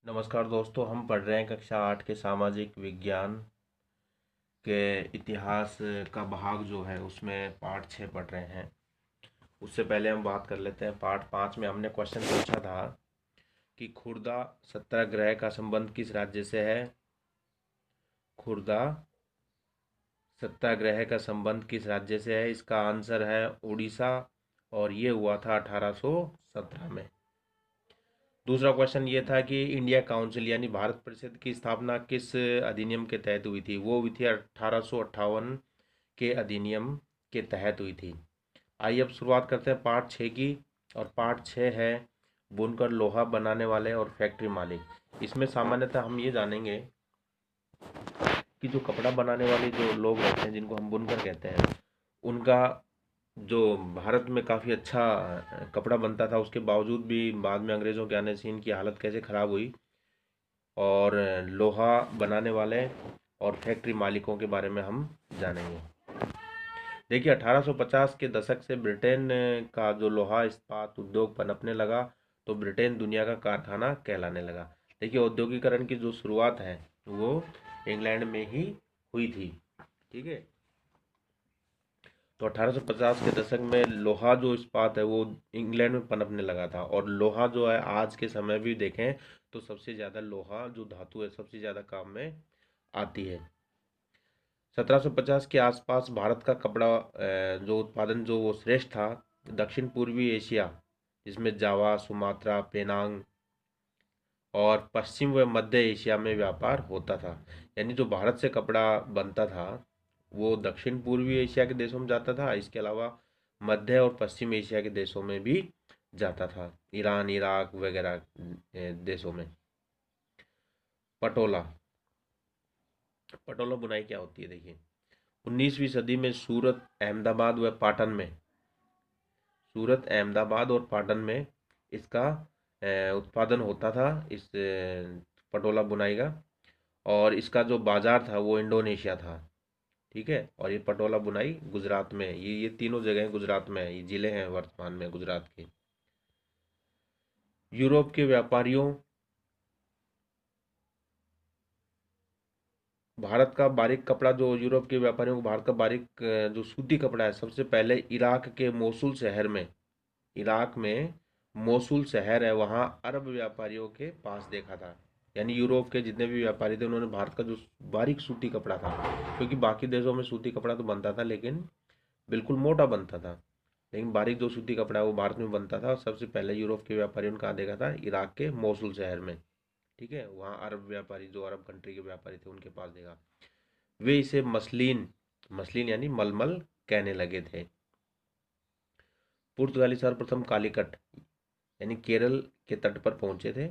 नमस्कार दोस्तों, हम पढ़ रहे हैं कक्षा 8 के सामाजिक विज्ञान के इतिहास का भाग जो है उसमें पार्ट 6 पढ़ रहे हैं। उससे पहले हम बात कर लेते हैं। पार्ट 5 में हमने क्वेश्चन पूछा था कि खुर्दा सत्याग्रह का संबंध किस राज्य से है। खुर्दा सत्याग्रह का संबंध किस राज्य से है? इसका आंसर है उड़ीसा, और ये हुआ था 1817 में। दूसरा क्वेश्चन ये था कि इंडिया काउंसिल यानी भारत परिषद की स्थापना किस अधिनियम के तहत हुई थी? वो हुई थी 1858 के अधिनियम के तहत हुई थी। आइए अब शुरुआत करते हैं पार्ट 6 की। और पार्ट 6 है बुनकर, लोहा बनाने वाले और फैक्ट्री मालिक। इसमें सामान्यतः हम ये जानेंगे कि जो कपड़ा बनाने वाले जो लोग रहते हैं, जिनको हम बुनकर कहते हैं, उनका जो भारत में काफ़ी अच्छा कपड़ा बनता था, उसके बावजूद भी बाद में अंग्रेज़ों के आने से इनकी हालत कैसे ख़राब हुई, और लोहा बनाने वाले और फैक्ट्री मालिकों के बारे में हम जानेंगे। देखिए, 1850 के दशक से ब्रिटेन का जो लोहा इस्पात उद्योग पनपने लगा, तो ब्रिटेन दुनिया का कारखाना कहलाने लगा। देखिए, औद्योगिकरण की जो शुरुआत है वो इंग्लैंड में ही हुई थी। ठीक है, तो 1850 के दशक में लोहा जो इस्पात है वो इंग्लैंड में पनपने लगा था। और लोहा जो है आज के समय भी देखें तो सबसे ज़्यादा लोहा जो धातु है सबसे ज़्यादा काम में आती है। 1750 के आसपास भारत का कपड़ा जो उत्पादन जो वो श्रेष्ठ था। दक्षिण पूर्वी एशिया, जिसमें जावा, सुमात्रा, पेनांग और पश्चिम व मध्य एशिया में व्यापार होता था। यानी जो भारत से कपड़ा बनता था वो दक्षिण पूर्वी एशिया के देशों में जाता था। इसके अलावा मध्य और पश्चिम एशिया के देशों में भी जाता था, ईरान, इराक वगैरह देशों में। पटोला, पटोला बुनाई क्या होती है? देखिए, 19वीं सदी में सूरत, अहमदाबाद और पाटन में इसका उत्पादन होता था, इस पटोला बुनाई का। और इसका जो बाजार था वो इंडोनेशिया था। ठीक है, और ये पटोला बुनाई गुजरात में, ये तीनों जगह गुजरात में है, ये जिले हैं वर्तमान में गुजरात के। यूरोप के व्यापारियों, भारत का बारीक कपड़ा, जो यूरोप के व्यापारियों को भारत का बारीक जो सूती कपड़ा है, सबसे पहले इराक में मोसुल शहर है, वहाँ अरब व्यापारियों के पास देखा था। यानी यूरोप के जितने भी व्यापारी थे उन्होंने भारत का जो बारीक सूती कपड़ा था, क्योंकि बाकी देशों में सूती कपड़ा तो बनता था लेकिन बिल्कुल मोटा बनता था, लेकिन बारीक जो सूती कपड़ा है वो भारत में बनता था। और सबसे पहले यूरोप के व्यापारियों ने कहाँ देखा था? इराक के मोसुल शहर में। ठीक है, वहाँ अरब व्यापारी, जो अरब कंट्री के व्यापारी थे, उनके पास देखा। वे इसे मसलिन, मसलिन यानी मलमल कहने लगे थे। पुर्तगाली सर्वप्रथम कालीकट यानी केरल के तट पर पहुंचे थे।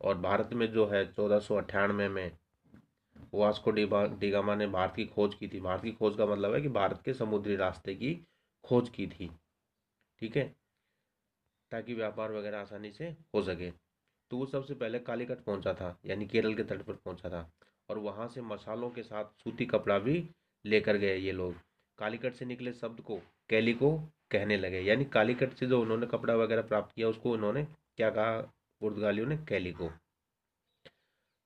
और भारत में जो है 1498 में वास्को डिगामा ने भारत की खोज की थी। भारत की खोज का मतलब है कि भारत के समुद्री रास्ते की खोज की थी। ठीक है, ताकि व्यापार वगैरह आसानी से हो सके। तो वो सबसे पहले कालीकट पहुंचा था, यानी केरल के तट पर पहुंचा था। और वहां से मसालों के साथ सूती कपड़ा भी लेकर गए ये लोग। कालीकट से निकले शब्द को कैलिको कहने लगे, यानी कालीकट से जो उन्होंने कपड़ा वगैरह प्राप्त किया उसको उन्होंने क्या कहा? पुर्तगालियों ने कैलिको।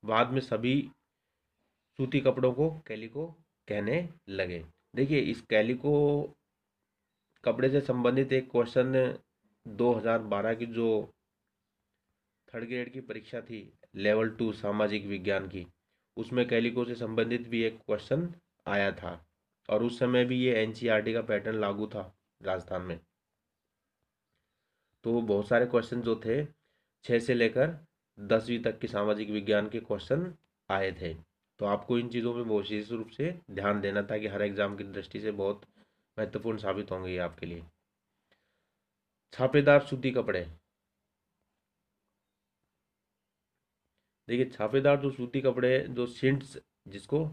बाद में सभी सूती कपड़ों को कैलिको कहने लगे। देखिए, इस कैलिको कपड़े से संबंधित एक क्वेश्चन 2012 की जो थर्ड ग्रेड की परीक्षा थी, लेवल 2 सामाजिक विज्ञान की, उसमें कैलिको से संबंधित भी एक क्वेश्चन आया था। और उस समय भी ये एनसीईआरटी का पैटर्न लागू था राजस्थान में। तो बहुत सारे क्वेश्चन जो थे 6 से लेकर 10वीं तक की सामाजिक विज्ञान के क्वेश्चन आए थे। तो आपको इन चीज़ों पे बहुत विशेष रूप से ध्यान देना था कि हर एग्जाम की दृष्टि से बहुत महत्वपूर्ण साबित होंगे ये आपके लिए। छापेदार सूती कपड़े, देखिए छापेदार जो सूती कपड़े, जो छिंट्स, जिसको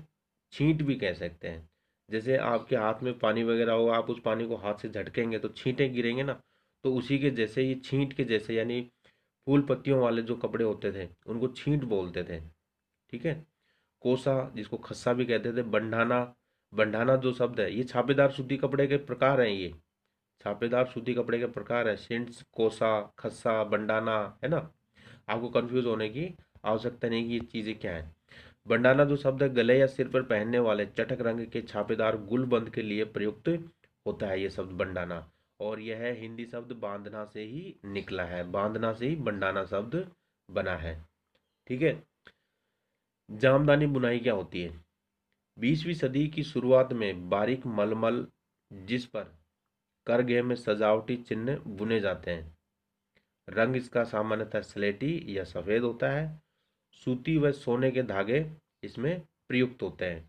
छींट भी कह सकते हैं, जैसे आपके हाथ में पानी वगैरह हो, आप उस पानी को हाथ से झटकेंगे तो छींटे गिरेंगे ना, तो उसी के जैसे ये छींट के जैसे, यानी फूल पत्तियों वाले जो कपड़े होते थे उनको छींट बोलते थे। ठीक है, कोसा, जिसको खस्सा भी कहते थे, बंधाना, बंधाना जो शब्द है, ये छापेदार सूती कपड़े के प्रकार हैं। ये छापेदार सूती कपड़े के प्रकार है, शिंट्स, कोसा, खस्सा, बंडाना, है ना। आपको कंफ्यूज होने की आवश्यकता नहीं कि ये चीज़ें क्या है। बंडाना जो शब्द है गले या सिर पर पहनने वाले चटक रंग के छापेदार गुलबंद के लिए प्रयुक्त होता है ये शब्द बंडाना। और यह है हिंदी शब्द बांधना से ही निकला है, बांधना से ही बंडाना शब्द बना है। ठीक है। जामदानी बुनाई क्या होती है? 20वीं सदी की शुरुआत में बारीक मलमल जिस पर करघे में सजावटी चिन्ह बुने जाते हैं। रंग इसका सामान्यतः स्लेटी या सफ़ेद होता है। सूती व सोने के धागे इसमें प्रयुक्त होते हैं।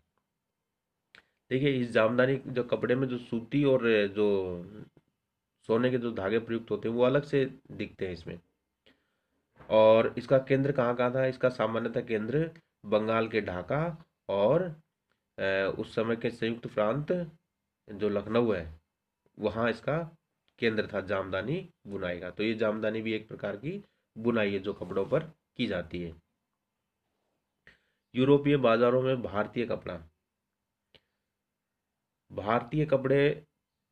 देखिए इस जामदानी जो कपड़े में जो सूती और जो सोने के जो धागे प्रयुक्त होते हैं वो अलग से दिखते हैं इसमें। और इसका केंद्र कहाँ कहाँ था? इसका सामान्यतः केंद्र बंगाल के ढाका और उस समय के संयुक्त प्रांत जो लखनऊ है वहाँ इसका केंद्र था जामदानी बुनाई का। तो ये जामदानी भी एक प्रकार की बुनाई है जो कपड़ों पर की जाती है। यूरोपीय बाजारों में भारतीय कपड़ा, भारतीय कपड़े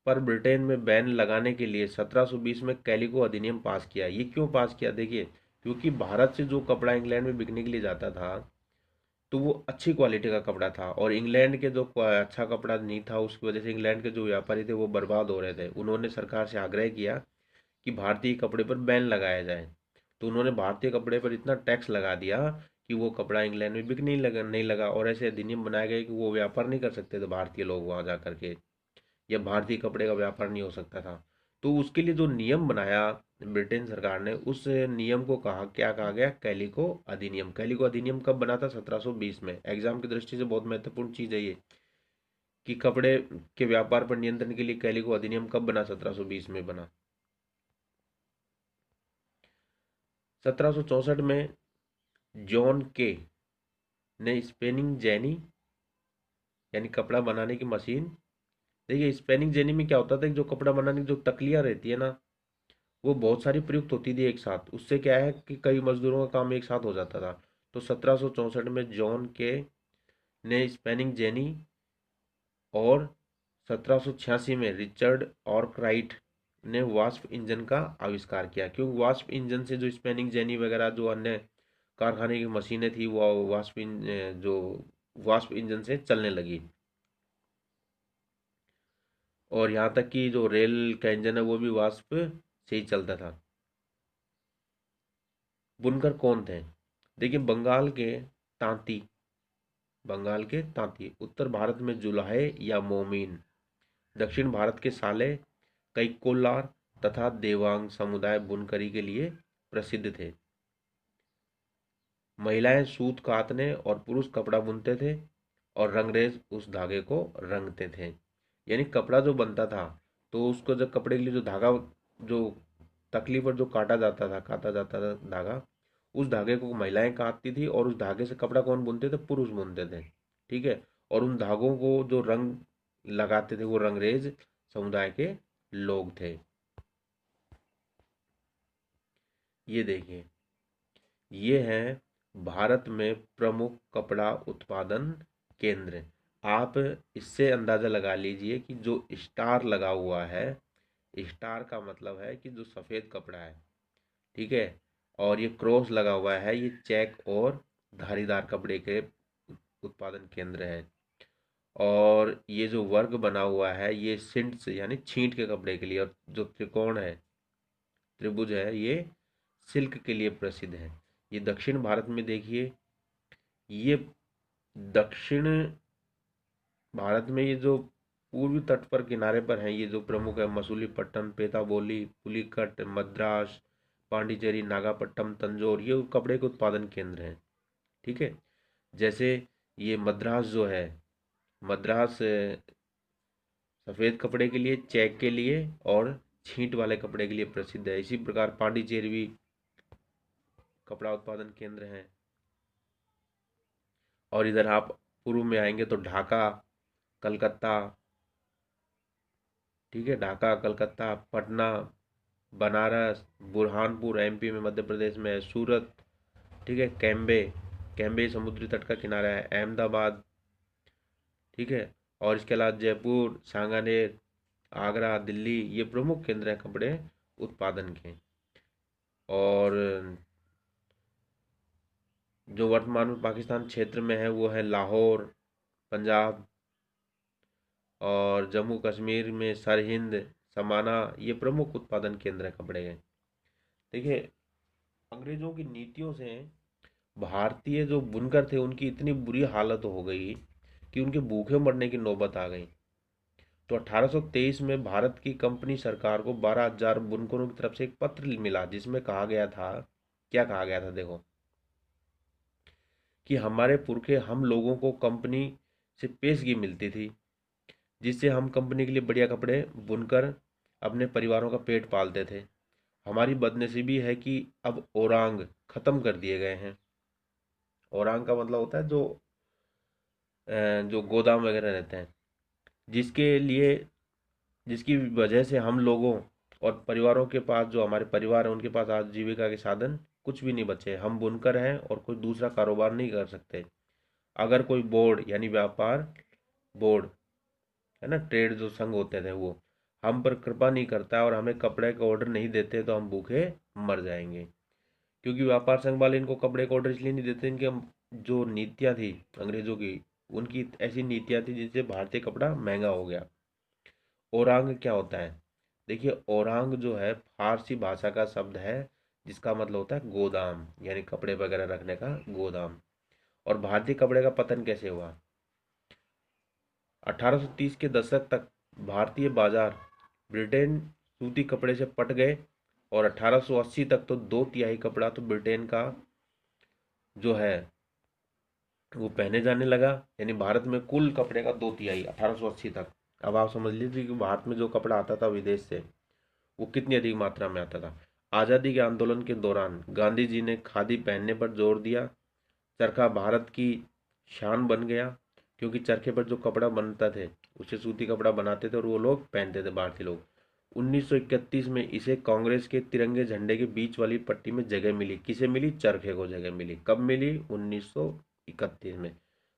पर ब्रिटेन में बैन लगाने के लिए 1720 में कैलिको अधिनियम पास किया। ये क्यों पास किया? देखिए क्योंकि भारत से जो कपड़ा इंग्लैंड में बिकने के लिए जाता था तो वो अच्छी क्वालिटी का कपड़ा था, और इंग्लैंड के जो अच्छा कपड़ा नहीं था उसकी वजह से इंग्लैंड के जो व्यापारी थे वो बर्बाद हो रहे थे। उन्होंने सरकार से आग्रह किया कि भारतीय कपड़े पर बैन लगाया जाए। तो उन्होंने भारतीय कपड़े पर इतना टैक्स लगा दिया कि वो कपड़ा इंग्लैंड में बिकने नहीं लगा, और ऐसे अधिनियम बनाए गए कि वो व्यापार नहीं कर सकते थे भारतीय लोग वहाँ जा करके, या भारतीय कपड़े का व्यापार नहीं हो सकता था। तो उसके लिए जो नियम बनाया ब्रिटेन सरकार ने, उस नियम को क्या कहा गया? कैलिको अधिनियम। कैलिको अधिनियम कब बना था? 1720 में। एग्जाम की दृष्टि से बहुत महत्वपूर्ण चीज़ है ये कि कपड़े के व्यापार पर नियंत्रण के लिए कैलिको अधिनियम कब बना? 1720 में बना। 1764 में जॉन के ने स्पेनिंग जेनी यानी कपड़ा बनाने की मशीन। देखिए स्पेनिंग जेनी में क्या होता था कि जो कपड़ा बनाने की जो तकलियाँ रहती है ना वो बहुत सारी प्रयुक्त होती थी एक साथ। उससे क्या है कि कई मजदूरों का काम एक साथ हो जाता था। तो 1764 में जॉन के ने स्पेनिंग जेनी, और 1786 में रिचर्ड ऑर्कराइट ने वास्प इंजन का आविष्कार किया। क्योंकि वास्प इंजन से जो स्पेनिंग जेनी वगैरह जो अन्य कारखाने की मशीनें थी वो जो वास्प इंजन से चलने लगी। और यहाँ तक कि जो रेल का इंजन है वो भी वास्प से ही चलता था। बुनकर कौन थे? देखिए तांती बंगाल के तांती, उत्तर भारत में जुलाहे या मोमीन, दक्षिण भारत के साले, कई कोलार तथा देवांग समुदाय बुनकरी के लिए प्रसिद्ध थे। महिलाएं सूत कातने और पुरुष कपड़ा बुनते थे, और रंगरेज उस धागे को रंगते थे। यानी कपड़ा जो बनता था तो उसको जब कपड़े के लिए जो धागा जो तकली पर जो काटा जाता था धागा, उस धागे को महिलाएं काटती थी, और उस धागे से कपड़ा कौन बुनते थे? पुरुष बुनते थे। ठीक है। और उन धागों को जो रंग लगाते थे वो रंगरेज समुदाय के लोग थे। ये देखिए ये है भारत में प्रमुख कपड़ा उत्पादन केंद्र। आप इससे अंदाज़ा लगा लीजिए कि जो स्टार लगा हुआ है, स्टार का मतलब है कि जो सफ़ेद कपड़ा है। ठीक है। और ये क्रॉस लगा हुआ है, ये चेक और धारीदार कपड़े के उत्पादन केंद्र है। और ये जो वर्ग बना हुआ है ये सिंट्स यानी छींट के कपड़े के लिए, और जो त्रिकोण है त्रिभुज है ये सिल्क के लिए प्रसिद्ध है। ये दक्षिण भारत में देखिए, ये दक्षिण भारत में ये जो पूर्वी तट पर किनारे पर हैं ये जो प्रमुख है मसूलीपट्टनम, पेताबोली, पुलिकट, मद्रास, पांडिचेरी, नागापट्टनम, तंजौर, ये कपड़े के उत्पादन केंद्र हैं। ठीक है। जैसे ये मद्रास जो है, मद्रास सफ़ेद कपड़े के लिए, चेक के लिए और छींट वाले कपड़े के लिए प्रसिद्ध है। इसी प्रकार पांडिचेरी भी कपड़ा उत्पादन केंद्र है। और इधर आप पूर्व में आएंगे तो ढाका, कलकत्ता, ठीक है, ढाका, कलकत्ता, पटना, बनारस, बुरहानपुर एमपी में, मध्य प्रदेश में है, सूरत, ठीक है, कैम्बे, कैम्बे समुद्री तट का किनारा है, अहमदाबाद, ठीक है। और इसके अलावा जयपुर, सांगानेर, आगरा, दिल्ली, ये प्रमुख केंद्र हैं कपड़े उत्पादन के। और जो वर्तमान में पाकिस्तान क्षेत्र में है वो है लाहौर, पंजाब और जम्मू कश्मीर में सरहिंद, समाना, ये प्रमुख उत्पादन केंद्र है कपड़े के। देखिए, अंग्रेजों की नीतियों से भारतीय जो बुनकर थे उनकी इतनी बुरी हालत हो गई कि उनके भूखे मरने की नौबत आ गई। तो 1823 में भारत की कंपनी सरकार को 12,000 बुनकरों की तरफ से एक पत्र मिला, जिसमें कहा गया था, क्या कहा गया था देखो, कि हमारे पुरखे हम लोगों को कंपनी से पेशगी मिलती थी, जिससे हम कंपनी के लिए बढ़िया कपड़े बुनकर अपने परिवारों का पेट पालते थे। हमारी बदनसीबी है कि अब ओरांग खत्म कर दिए गए हैं। ओरांग का मतलब होता है जो गोदाम वगैरह रहते हैं, जिसके लिए जिसकी वजह से हम लोगों और परिवारों के पास, जो हमारे परिवार है उनके पास आजीविका के साधन कुछ भी नहीं बचे। हम बुनकर हैं और कोई दूसरा कारोबार नहीं कर सकते। अगर कोई बोर्ड यानी व्यापार बोर्ड है ना, ट्रेड जो संघ होते थे, वो हम पर कृपा नहीं करता और हमें कपड़े का ऑर्डर नहीं देते तो हम भूखे मर जाएंगे। क्योंकि व्यापार संघ वाले इनको कपड़े का ऑर्डर इसलिए नहीं देते, इनके जो नीतियाँ थी अंग्रेजों की, उनकी ऐसी नीतियाँ थी जिससे भारतीय कपड़ा महंगा हो गया। ओरांग क्या होता है? देखिए, ओरांग जो है फारसी भाषा का शब्द है, जिसका मतलब होता है गोदाम, यानी कपड़े वगैरह रखने का गोदाम। और भारतीय कपड़े का पतन कैसे हुआ? 1830 के दशक तक भारतीय बाजार ब्रिटेन सूती कपड़े से पट गए और 1880 तक तो 2/3 कपड़ा तो ब्रिटेन का जो है वो पहने जाने लगा। यानी भारत में कुल कपड़े का 2/3 1880 तक। अब आप समझ लीजिए कि भारत में जो कपड़ा आता था विदेश से, वो कितनी अधिक मात्रा में आता था। आज़ादी के आंदोलन के दौरान गांधी जी ने खादी पहनने पर जोर दिया। चरखा भारत की शान बन गया, क्योंकि चरखे पर जो कपड़ा बनता थे उसे सूती कपड़ा बनाते थे और वो लोग पहनते थे, भारतीय लोग। 1931 में इसे कांग्रेस के तिरंगे झंडे के बीच वाली पट्टी में जगह मिली। किसे मिली? चरखे को जगह मिली। कब मिली? 1931 में।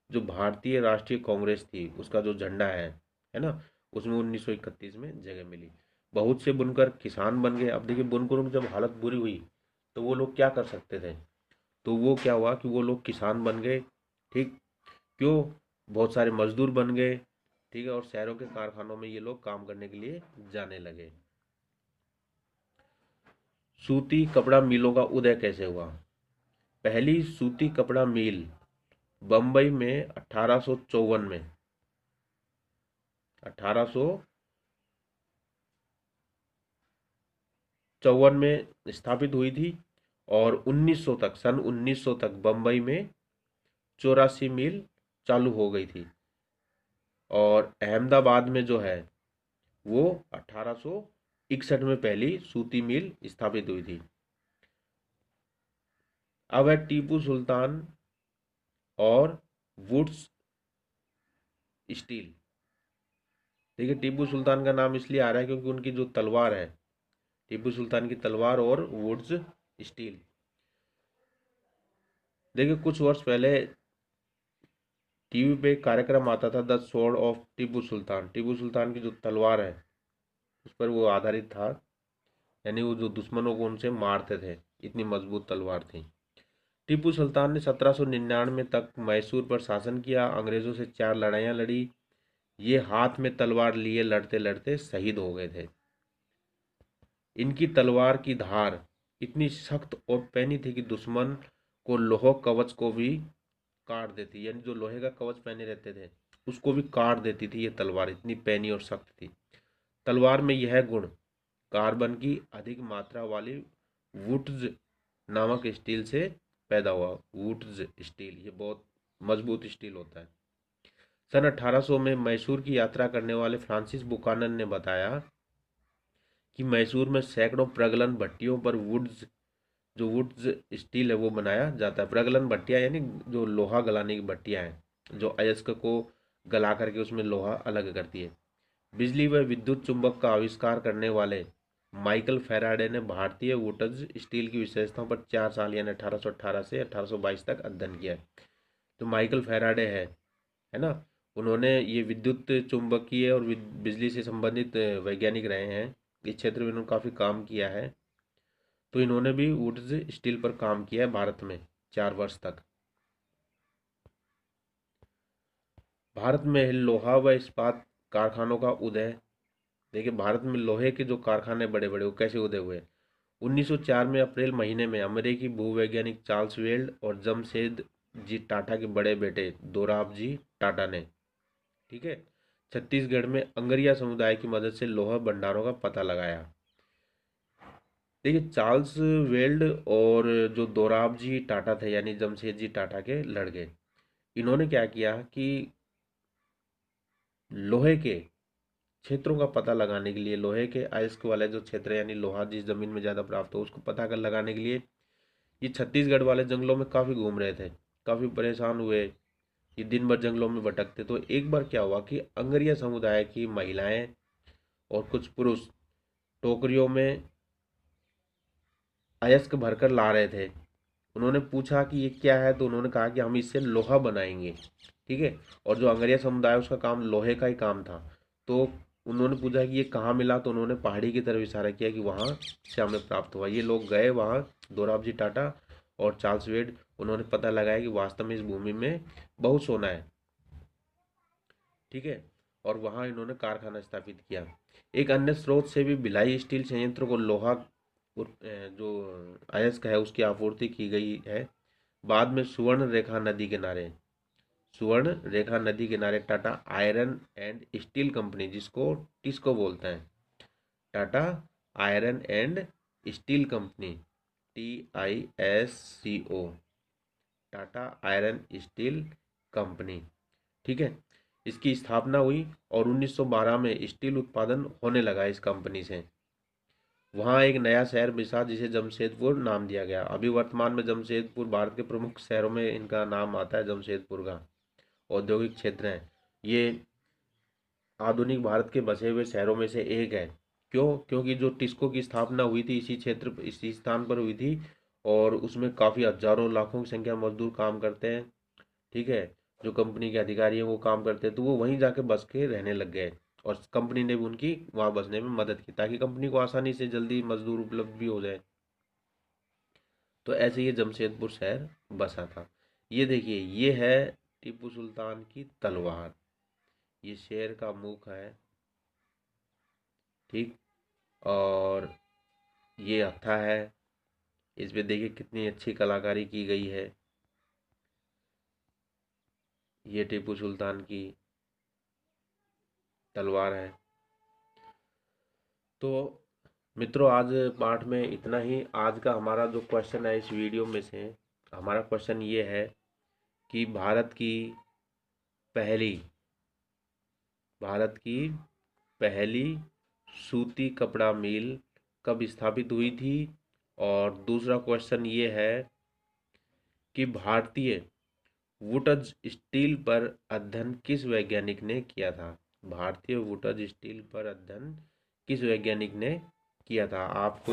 जो भारतीय राष्ट्रीय कांग्रेस थी उसका जो झंडा है ना, उसमें 1931 में जगह मिली। बहुत से बुनकर किसान बन गए। अब देखिए, बुनकरों की जब हालत बुरी हुई तो वो लोग क्या कर सकते थे? तो वो क्या हुआ कि वो लोग किसान बन गए। ठीक, क्यों? बहुत सारे मजदूर बन गए। ठीक है, और शहरों के कारखानों में ये लोग काम करने के लिए जाने लगे। सूती कपड़ा मिलों का उदय कैसे हुआ? पहली सूती कपड़ा मिल बम्बई में 1854 में 1854 में स्थापित हुई थी। और 1900 तक, सन 1900 तक बम्बई में 84 मिल चालू हो गई थी। और अहमदाबाद में जो है वो 1861 में पहली सूती मिल स्थापित हुई थी। अब है टीपू सुल्तान और वुड्स स्टील। देखिए, टीपू सुल्तान का नाम इसलिए आ रहा है क्योंकि उनकी जो तलवार है, टीपू सुल्तान की तलवार और वुड्स स्टील। देखिए, कुछ वर्ष पहले टीवी पे एक कार्यक्रम आता था, the sword of Tipu Sultan. Tipu Sultan की जो तलवार है उस पर वो आधारित था। यानी वो जो दुश्मनों को उनसे मारते थे, इतनी मजबूत तलवार थी। टीपू सुल्तान ने 1799 तक मैसूर पर शासन किया। अंग्रेजों से 4 लड़ाइयाँ लड़ी। ये हाथ में तलवार लिए लड़ते लड़ते शहीद हो गए थे। इनकी तलवार की धार इतनी सख्त और पैनी थी कि दुश्मन को लोह कवच को भी काट देती। यानी जो लोहे का कवच पहने रहते थे उसको भी काट देती थी। ये तलवार इतनी पैनी और सख्त थी। तलवार में यह गुण कार्बन की अधिक मात्रा वाली वुड्स नामक स्टील से पैदा हुआ। वुड्स स्टील ये बहुत मजबूत स्टील होता है। सन 1800 में मैसूर की यात्रा करने वाले फ्रांसिस बुकानन ने बताया कि मैसूर में सैकड़ों प्रगलन भट्टियों पर वुड्स स्टील है वो बनाया जाता है। प्रगलन भट्टियाँ यानी जो लोहा गलाने की भट्टियाँ हैं, जो अयस्क को गला करके उसमें लोहा अलग करती है। बिजली व विद्युत चुंबक का आविष्कार करने वाले माइकल फैराडे ने भारतीय वुड्स स्टील की विशेषताओं पर 4 साल यानी 1818 से 1822 तक अध्ययन किया है। तो माइकल फैराडे है ना, उन्होंने ये विद्युत चुंबकीय और बिजली से संबंधित वैज्ञानिक रहे हैं। इस क्षेत्र में इन्होंने काफ़ी काम किया है। तो इन्होंने भी वुड्स स्टील पर काम किया है भारत में 4 वर्ष तक। भारत में लोहा व इस्पात कारखानों का उदय। देखिए भारत में लोहे के जो कारखाने बड़े बड़े वो कैसे उदय हुए। 1904 में अप्रैल महीने में अमेरिकी भूवैज्ञानिक चार्ल्स वेल्ड और जमशेद जी टाटा के बड़े बेटे दोराबजी टाटा ने, ठीक है, छत्तीसगढ़ में अंगरिया समुदाय की मदद से लोहा भंडारों का पता लगाया। देखिए चार्ल्स वेल्ड और जो दोराबजी टाटा थे यानी जमशेद जी टाटा के लड़के, इन्होंने क्या किया कि लोहे के क्षेत्रों का पता लगाने के लिए, लोहे के अयस्क वाले जो क्षेत्र यानी लोहा जिस जमीन में ज़्यादा प्राप्त हो उसको पता कर लगाने के लिए ये छत्तीसगढ़ वाले जंगलों में काफ़ी घूम रहे थे, काफ़ी परेशान हुए। ये दिन भर जंगलों में भटकते तो एक बार क्या हुआ कि अंगरिया समुदाय की महिलाएं और कुछ पुरुष टोकरियों में अयस्क भरकर ला रहे थे। उन्होंने पूछा कि ये क्या है, तो उन्होंने कहा कि हम इससे लोहा बनाएंगे, ठीक है। और जो अंगरिया समुदाय उसका काम लोहे का ही काम था। तो उन्होंने पूछा कि ये कहाँ मिला, तो उन्होंने पहाड़ी की तरफ इशारा किया कि वहाँ से हमें प्राप्त हुआ। ये लोग गए वहाँ, दोराबजी टाटा और चार्ल्स वेड, उन्होंने पता लगाया कि वास्तव में इस भूमि में बहुत सोना है, ठीक है। और वहाँ इन्होंने कारखाना स्थापित किया। एक अन्य स्रोत से भी भिलाई स्टील संयंत्र को लोहा जो अयस्क है उसकी आपूर्ति की गई है। बाद में सुवर्ण रेखा नदी किनारे Tata iron and steel company, जिसको टिस्को बोलते हैं, Tata iron and steel company, TISCO, Tata iron steel company, ठीक है, इसकी स्थापना हुई और 1912 में स्टील उत्पादन होने लगा इस कंपनी से। वहाँ एक नया शहर बसा जिसे जमशेदपुर नाम दिया गया। अभी वर्तमान में जमशेदपुर भारत के प्रमुख शहरों में इनका नाम आता है, जमशेदपुर का औद्योगिक क्षेत्र है। ये आधुनिक भारत के बसे हुए शहरों में से एक है। क्यों? क्योंकि जो टिस्को की स्थापना हुई थी इसी क्षेत्र इसी स्थान पर हुई थी और उसमें काफ़ी हजारों लाखों की संख्या में मजदूर काम करते हैं, ठीक है। जो कंपनी के अधिकारी हैं वो काम करते हैं, तो वो वहीं जाके बस के रहने लग गए और कंपनी ने भी उनकी वहाँ बसने में मदद की ताकि कंपनी को आसानी से जल्दी मजदूर उपलब्ध भी हो जाए। तो ऐसे ये जमशेदपुर शहर बसा था। ये देखिए ये है टीपू सुल्तान की तलवार, ये शेर का मुख है, ठीक। और ये हत्था है, इस पे देखिए कितनी अच्छी कलाकारी की गई है। ये टीपू सुल्तान की तलवार है। तो मित्रों आज पाठ में इतना ही। आज का हमारा जो क्वेश्चन है इस वीडियो में से, हमारा क्वेश्चन ये है कि पहली भारत की पहली सूती कपड़ा मिल कब स्थापित हुई थी। और दूसरा क्वेश्चन ये है कि भारतीय वुडज स्टील पर अध्ययन किस वैज्ञानिक ने किया था। भारतीय वुडज स्टील पर अध्ययन किस वैज्ञानिक ने किया था। आपको